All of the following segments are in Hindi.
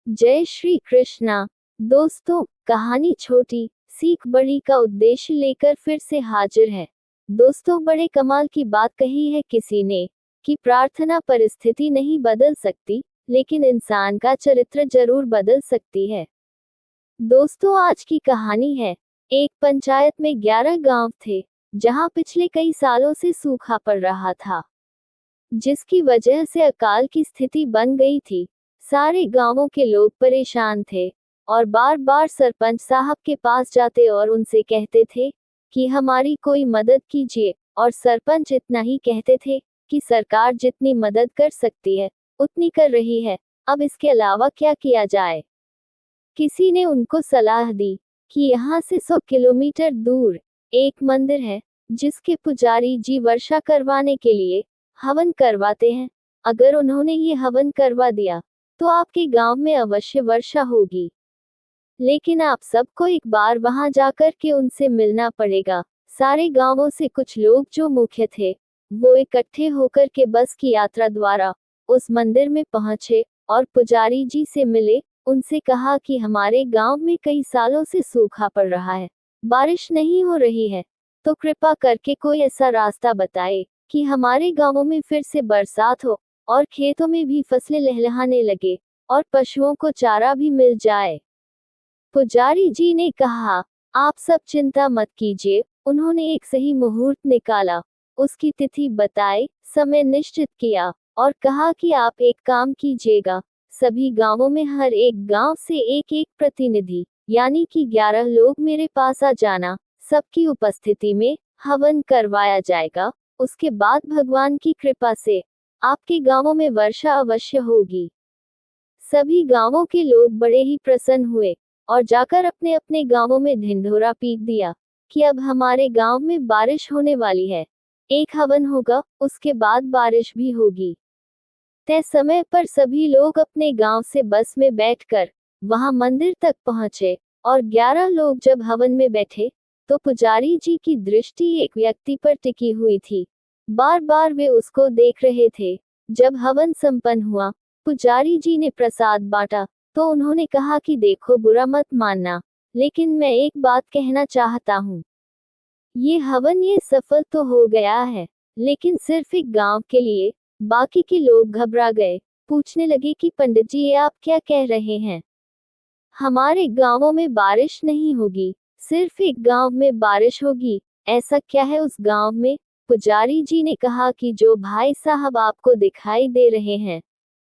जय श्री कृष्णा। दोस्तों, कहानी छोटी सीख बड़ी का उद्देश्य लेकर फिर से हाजिर है। दोस्तों, बड़े कमाल की बात कही है किसी ने कि प्रार्थना परिस्थिति नहीं बदल सकती, लेकिन इंसान का चरित्र जरूर बदल सकती है। दोस्तों, आज की कहानी है, एक पंचायत में 11 गांव थे, जहां पिछले कई सालों से सूखा पड़ रहा था, जिसकी वजह से अकाल की स्थिति बन गई थी। सारे गांवों के लोग परेशान थे और बार बार सरपंच साहब के पास जाते और उनसे कहते थे कि हमारी कोई मदद कीजिए, और सरपंच इतना ही कहते थे कि सरकार जितनी मदद कर सकती है उतनी कर रही है, अब इसके अलावा क्या किया जाए। किसी ने उनको सलाह दी कि यहाँ से 100 किलोमीटर दूर एक मंदिर है, जिसके पुजारी जी वर्षा करवाने के लिए हवन करवाते हैं। अगर उन्होंने ये हवन करवा दिया तो आपके गांव में अवश्य वर्षा होगी, लेकिन आप सबको एक बार वहां जाकर के उनसे मिलना पड़ेगा। सारे गांवों से कुछ लोग जो मुख्य थे, वो इकट्ठे होकर के बस की यात्रा द्वारा उस मंदिर में पहुंचे और पुजारी जी से मिले। उनसे कहा कि हमारे गांव में कई सालों से सूखा पड़ रहा है, बारिश नहीं हो रही है, तो कृपा करके कोई ऐसा रास्ता बताए कि हमारे गांवों में फिर से बरसात हो और खेतों में भी फसलें लहलहाने लगे और पशुओं को चारा भी मिल जाए। पुजारी जी ने कहा, आप सब चिंता मत कीजिए। उन्होंने एक सही मुहूर्त निकाला, उसकी तिथि बताई, समय निश्चित किया और कहा कि आप एक काम कीजिएगा, सभी गांवों में हर एक गांव से एक एक प्रतिनिधि यानी कि 11 लोग मेरे पास आ जाना। सबकी उपस्थिति में हवन करवाया जाएगा। उसके बाद भगवान की कृपा से आपके गांवों में वर्षा अवश्य होगी। सभी गांवों के लोग बड़े ही प्रसन्न हुए और जाकर अपने अपने गांवों में ढिंढोरा पीट दिया कि अब हमारे गांव में बारिश होने वाली है। एक हवन होगा, उसके बाद बारिश भी होगी। तय समय पर सभी लोग अपने गांव से बस में बैठकर वहां मंदिर तक पहुंचे और 11 लोग जब हवन में बैठे तो पुजारी जी की दृष्टि एक व्यक्ति पर टिकी हुई थी। बार बार वे उसको देख रहे थे। जब हवन संपन्न हुआ, पुजारी जी ने प्रसाद बांटा तो उन्होंने कहा कि देखो, बुरा मत मानना, लेकिन मैं एक बात कहना चाहता हूँ। ये हवन ये सफल तो हो गया है, लेकिन सिर्फ एक गांव के लिए। बाकी के लोग घबरा गए, पूछने लगे कि पंडित जी, ये आप क्या कह रहे हैं? हमारे गांवों में बारिश नहीं होगी, सिर्फ एक गांव में बारिश होगी। ऐसा क्या है उस गांव में? पुजारी जी ने कहा कि जो भाई साहब आपको दिखाई दे रहे हैं,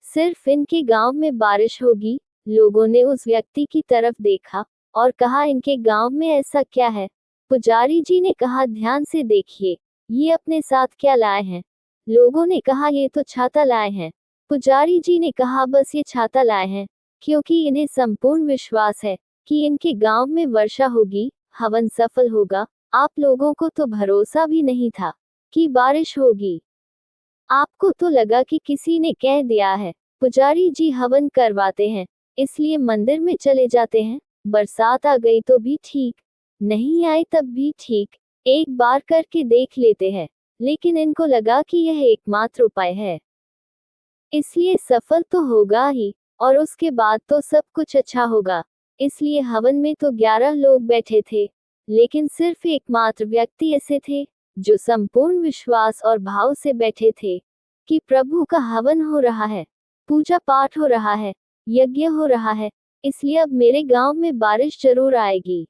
सिर्फ इनके गांव में बारिश होगी। लोगों ने उस व्यक्ति की तरफ देखा और कहा, इनके गांव में ऐसा क्या है? पुजारी जी ने कहा, ध्यान से देखिए, ये अपने साथ क्या लाए हैं? लोगों ने कहा, ये तो छाता लाए हैं। पुजारी जी ने कहा, बस ये छाता लाए हैं क्योंकि इन्हें संपूर्ण विश्वास है कि इनके गांव में वर्षा होगी, हवन सफल होगा। आप लोगों को तो भरोसा भी नहीं था कि बारिश होगी। आपको तो लगा कि किसी ने कह दिया है। पुजारी जी हवन करवाते हैं, इसलिए मंदिर में चले जाते हैं। बरसात आ गई तो भी ठीक, नहीं आई तब भी ठीक, एक बार करके देख लेते हैं। लेकिन इनको लगा कि यह एकमात्र उपाय है, इसलिए सफल तो होगा ही, और उसके बाद तो सब कुछ अच्छा होगा। इसलिए हवन में तो 11 लोग बैठे थे, लेकिन सिर्फ एकमात्र व्यक्ति ऐसे थे जो संपूर्ण विश्वास और भाव से बैठे थे कि प्रभु का हवन हो रहा है, पूजा पाठ हो रहा है, यज्ञ हो रहा है, इसलिए अब मेरे गांव में बारिश जरूर आएगी।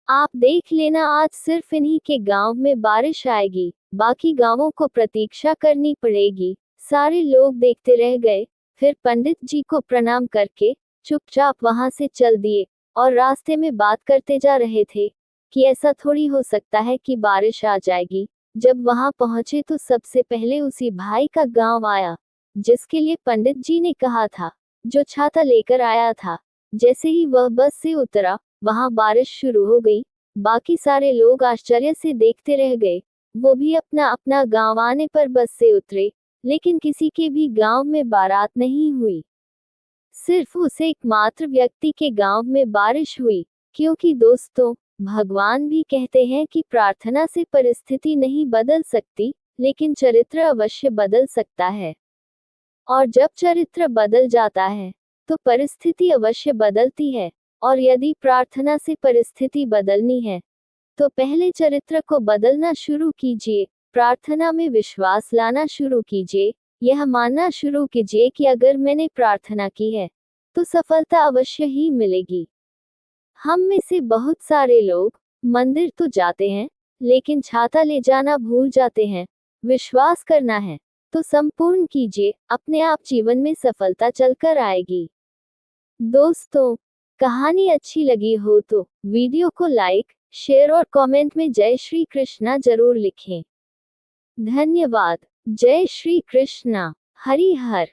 आप देख लेना, आज सिर्फ इन्हीं के गांव में बारिश आएगी, बाकी गांवों को प्रतीक्षा करनी पड़ेगी। सारे लोग देखते रह गए, फिर पंडित जी को प्रणाम करके चुपचाप वहां से चल दिए और रास्ते में बात करते जा रहे थे कि ऐसा थोड़ी हो सकता है कि बारिश आ जाएगी। जब वहां पहुंचे तो सबसे पहले उसी भाई का गांव आया जिसके लिए पंडित जी ने कहा था, जो छाता लेकर आया था। जैसे ही वह बस से उतरा, वहां बारिश शुरू हो गई। बाकी सारे लोग आश्चर्य से देखते रह गए। वो भी अपना अपना गांव आने पर बस से उतरे, लेकिन किसी के भी गांव में बारात नहीं हुई। सिर्फ उस एकमात्र व्यक्ति के गांव में बारिश हुई। क्योंकि दोस्तों, भगवान भी कहते हैं कि प्रार्थना से परिस्थिति नहीं बदल सकती, लेकिन चरित्र अवश्य बदल सकता है। और जब चरित्र बदल जाता है तो परिस्थिति अवश्य बदलती है, और यदि प्रार्थना से परिस्थिति बदलनी है तो पहले चरित्र को बदलना शुरू कीजिए, प्रार्थना में विश्वास लाना शुरू कीजिए, यह मानना शुरू कीजिए कि अगर मैंने प्रार्थना की है तो सफलता अवश्य ही मिलेगी। हम में से बहुत सारे लोग मंदिर तो जाते हैं लेकिन छाता ले जाना भूल जाते हैं। विश्वास करना है तो संपूर्ण कीजिए, अपने आप जीवन में सफलता चलकर आएगी। दोस्तों, कहानी अच्छी लगी हो तो वीडियो को लाइक, शेयर और कमेंट में जय श्री कृष्णा जरूर लिखें। धन्यवाद। जय श्री कृष्णा। हरि हर।